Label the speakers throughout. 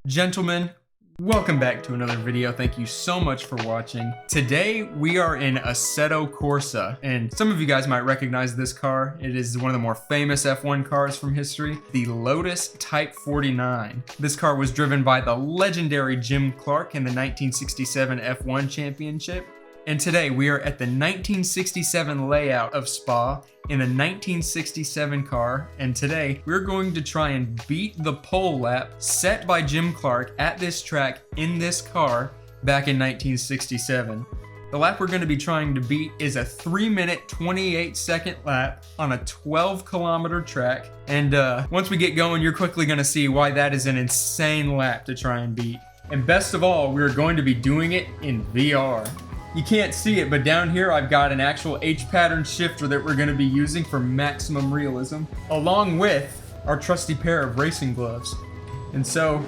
Speaker 1: Gentlemen, welcome back to another video. Thank you so much for watching. Today we are in Assetto Corsa, and some of you guys might recognize this car. It is one of the more famous F1 cars from history, the Lotus Type 49. This car was driven by the legendary Jim Clark in the 1967 F1 Championship. And today we are at the 1967 layout of Spa in a 1967 car, and today we're going to try and beat the pole lap set by Jim Clark at this track in this car back in 1967. The lap we're going to be trying to beat is a 3-minute 28-second lap on a 12-kilometer track, and once we get going, you're quickly going to see why that is an insane lap to try and beat. And best of all, we're going to be doing it in VR. You can't see it, but down here I've got an actual H-pattern shifter that we're going to be using for maximum realism, along with our trusty pair of racing gloves. And so,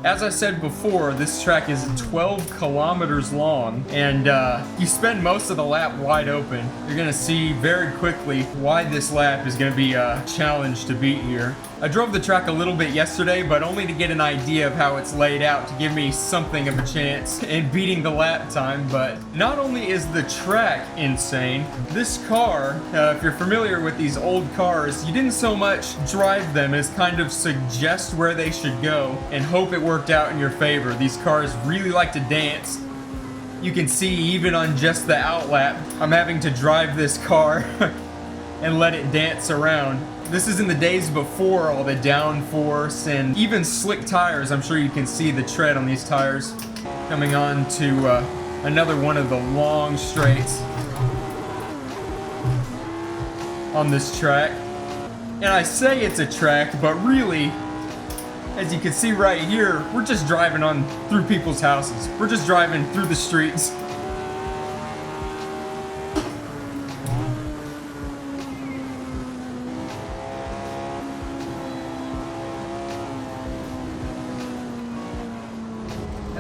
Speaker 1: as I said before, this track is 12 kilometers long, and you spend most of the lap wide open. You're going to see very quickly why this lap is going to be a challenge to beat here. I drove the track a little bit yesterday, but only to get an idea of how it's laid out to give me something of a chance in beating the lap time. But not only is the track insane, this car, if you're familiar with these old cars, you didn't so much drive them as kind of suggest where they should go and hope it worked out in your favor. These cars really like to dance. You can see even on just the outlap, I'm having to drive this car and let it dance around. This is in the days before all the downforce and even slick tires. I'm sure you can see the tread on these tires coming on to another one of the long straights on this track. And I say it's a track, but really, as you can see right here, we're just driving on through people's houses. We're just driving through the streets.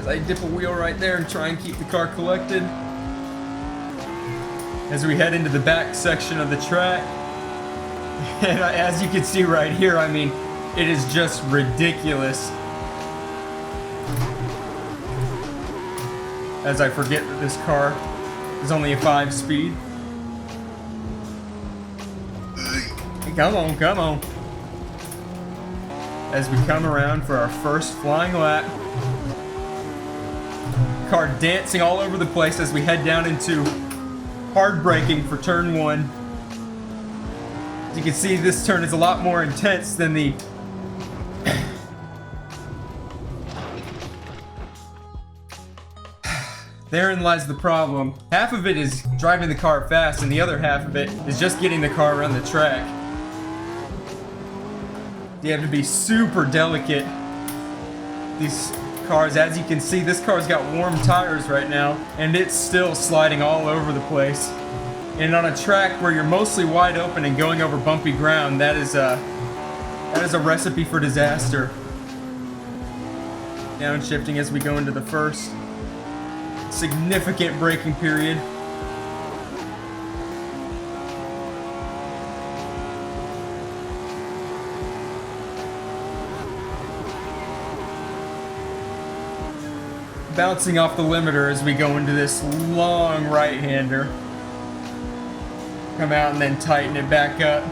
Speaker 1: I dip a wheel right there and try and keep the car collected as we head into the back section of the track. And as you can see right here, I mean, it is just ridiculous. As I forget that this car is only a 5-speed. Come on, come on. As we come around for our first flying lap. Car dancing all over the place as we head down into hard braking for turn 1. As you can see, this turn is a lot more intense than the Therein lies the problem. Half of it is driving the car fast, and the other half of it is just getting the car around the track. You have to be super delicate. These cars, as you can see, this car's got warm tires right now, and it's still sliding all over the place. And on a track where you're mostly wide open and going over bumpy ground, that is a recipe for disaster. Downshifting as we go into the first significant braking period. Bouncing off the limiter as we go into this long right-hander. Come out and then tighten it back up.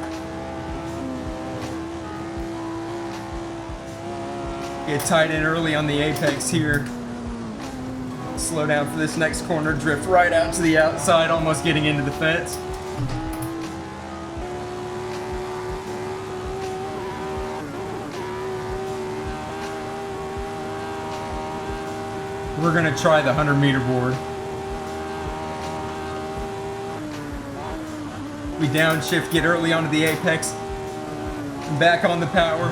Speaker 1: Get tight in early on the apex here. Slow down for this next corner, drift right out to the outside, almost getting into the fence. We're gonna try the 100-meter board. We downshift, get early onto the apex, back on the power,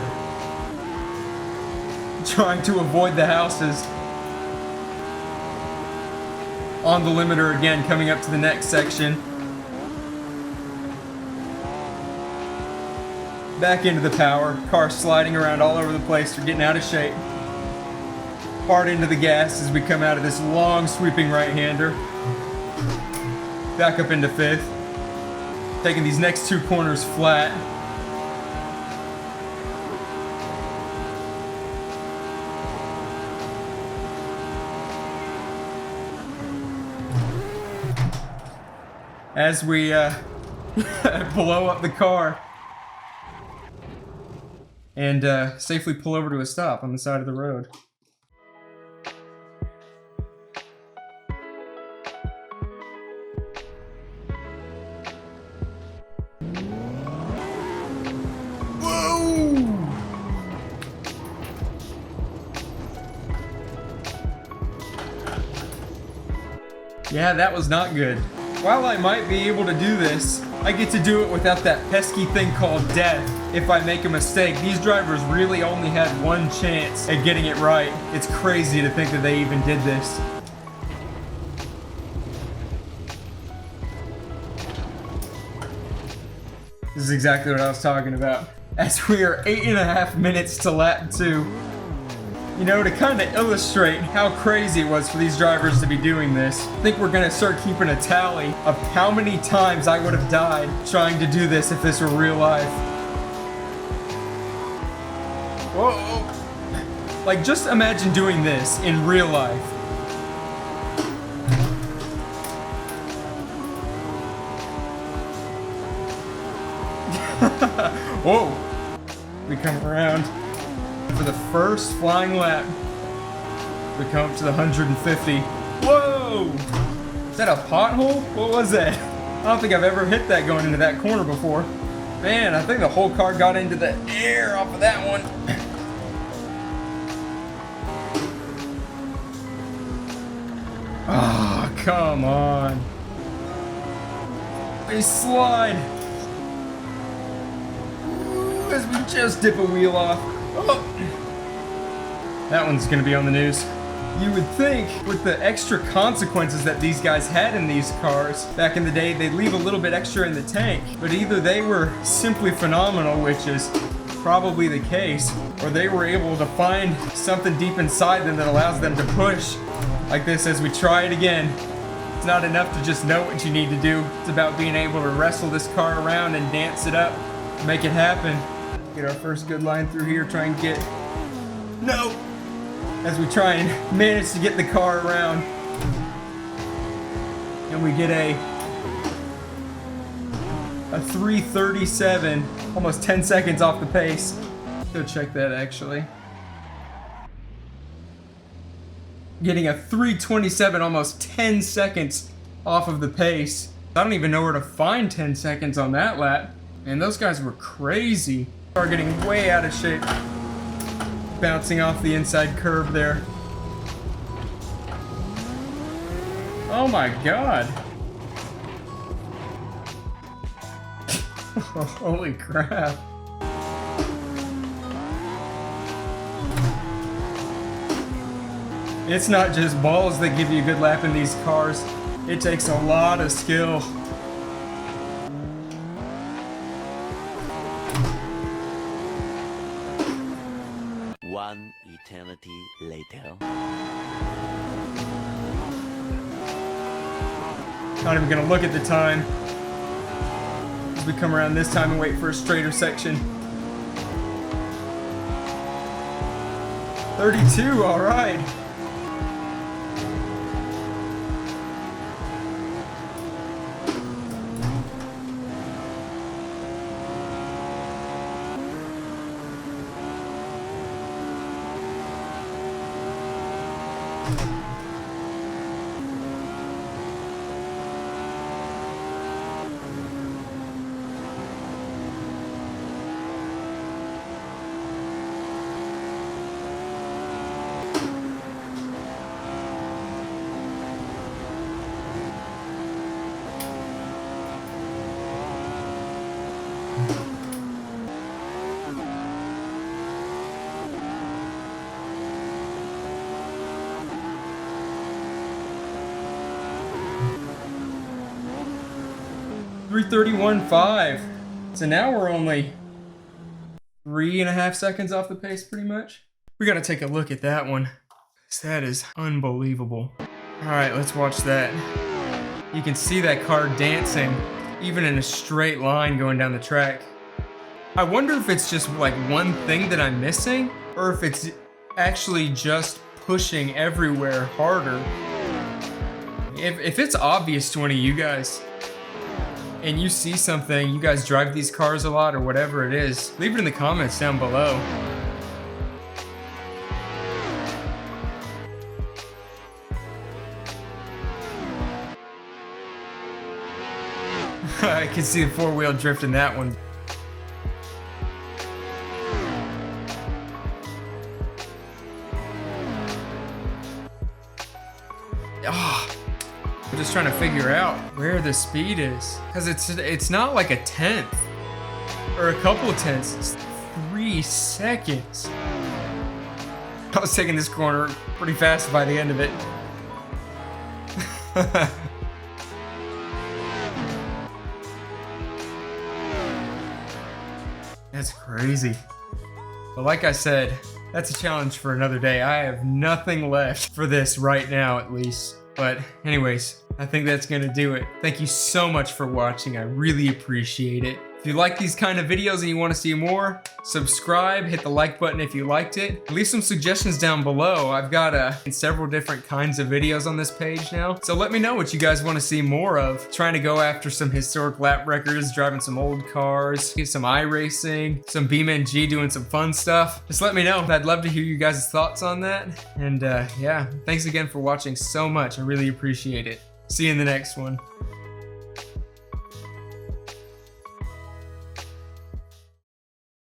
Speaker 1: trying to avoid the houses. On the limiter again, coming up to the next section. Back into the power, car sliding around all over the place, we're getting out of shape. Hard into the gas as we come out of this long sweeping right-hander. Back up into 5th. Taking these next 2 corners flat. as we blow up the car and safely pull over to a stop on the side of the road. Yeah, that was not good. While I might be able to do this, I get to do it without that pesky thing called death if I make a mistake. These drivers really only had one chance at getting it right. It's crazy to think that they even did this. This is exactly what I was talking about. As we are 8.5 minutes to lap 2. You know, to kind of illustrate how crazy it was for these drivers to be doing this, I think we're gonna start keeping a tally of how many times I would have died trying to do this if this were real life. Whoa! Like, just imagine doing this in real life. Whoa! We come around. For the first flying lap, we come up to the 150. Whoa! Is that a pothole? What was that? I don't think I've ever hit that going into that corner before. Man, I think the whole car got into the air off of that one. Oh, come on. We slide. Ooh, as we just dip a wheel off. Oh. That one's gonna be on the news. You would think with the extra consequences that these guys had in these cars back in the day, they'd leave a little bit extra in the tank. But either they were simply phenomenal, which is probably the case, or they were able to find something deep inside them that allows them to push like this as we try it again. It's not enough to just know what you need to do. It's about being able to wrestle this car around and dance it up, make it happen. Get our first good line through here, try and get... No! As we try and manage to get the car around. And we get a 3:37, almost 10 seconds off the pace. Go check that actually. Getting a 3:27, almost 10 seconds off of the pace. I don't even know where to find 10 seconds on that lap. And those guys were crazy. Are getting way out of shape. Bouncing off the inside curb there. Oh my god. Holy crap. It's not just balls that give you a good lap in these cars. It takes a lot of skill.
Speaker 2: One eternity later.
Speaker 1: Not even gonna look at the time. As we come around this time and wait for a straighter section. 32, all right. .331.5. So now we're only 3.5 seconds off the pace, pretty much. We gotta take a look at that one. That is unbelievable. All right, let's watch that. You can see that car dancing, even in a straight line going down the track. I wonder if it's just like one thing that I'm missing, or if it's actually just pushing everywhere harder. If it's obvious to any of you guys, and you see something, you guys drive these cars a lot or whatever it is, leave it in the comments down below. I can see the four-wheel drift in that one. Oh, I'm just trying to figure out where the speed is, because it's not like a tenth or a couple of tenths. It's 3 seconds. I was taking this corner pretty fast by the end of it. That's crazy. But like I said, that's a challenge for another day. I have nothing left for this right now, at least. But anyways, I think that's gonna do it. Thank you so much for watching. I really appreciate it. If you like these kind of videos and you want to see more, subscribe, hit the like button if you liked it. Leave some suggestions down below. I've got several different kinds of videos on this page now. So let me know what you guys want to see more of. Trying to go after some historic lap records, driving some old cars, get some iRacing, some BeamNG doing some fun stuff. Just let me know. I'd love to hear you guys' thoughts on that. And yeah, thanks again for watching so much. I really appreciate it. See you in the next one.